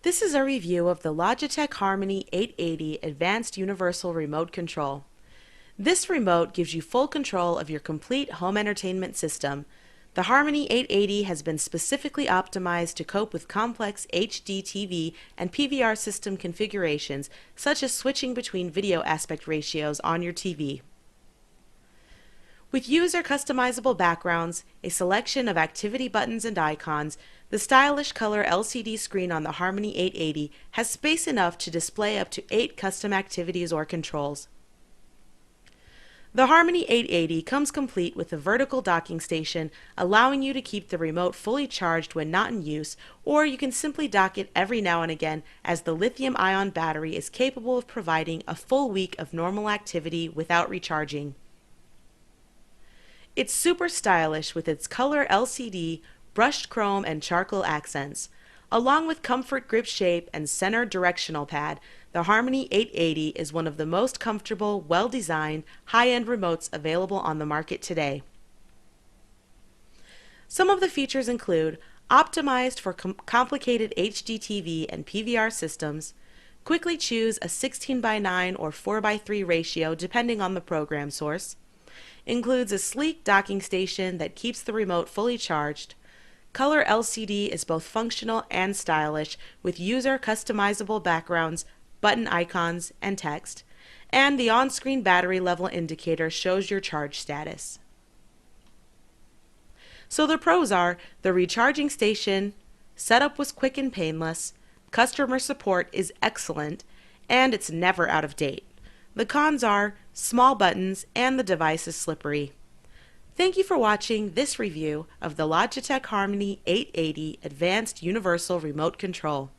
This is a review of the Logitech Harmony 880 Advanced Universal Remote Control. This remote gives you full control of your complete home entertainment system. The Harmony 880 has been specifically optimized to cope with complex HD TV and PVR system configurations, such as switching between video aspect ratios on your TV. With user customizable backgrounds, a selection of activity buttons and icons, the stylish color LCD screen on the Harmony 880 has space enough to display up to 8 custom activities or controls. The Harmony 880 comes complete with a vertical docking station, allowing you to keep the remote fully charged when not in use, or you can simply dock it every now and again, as the lithium-ion battery is capable of providing a full week of normal activity without recharging. It's super stylish with its color LCD, brushed chrome and charcoal accents. Along with comfort grip shape and center directional pad, the Harmony 880 is one of the most comfortable, well-designed, high-end remotes available on the market today. Some of the features include optimized for complicated HD TV and PVR systems. Quickly choose a 16:9 or 4:3 ratio depending on the program source. Includes a sleek docking station that keeps the remote fully charged. Color LCD is both functional and stylish with user customizable backgrounds, button icons, and text. And the on-screen battery level indicator shows your charge status. So the pros are the recharging station, setup was quick and painless, customer support is excellent, and it's never out of date. The cons are small buttons and the device is slippery. Thank you for watching this review of the Logitech Harmony 880 Advanced Universal Remote Control.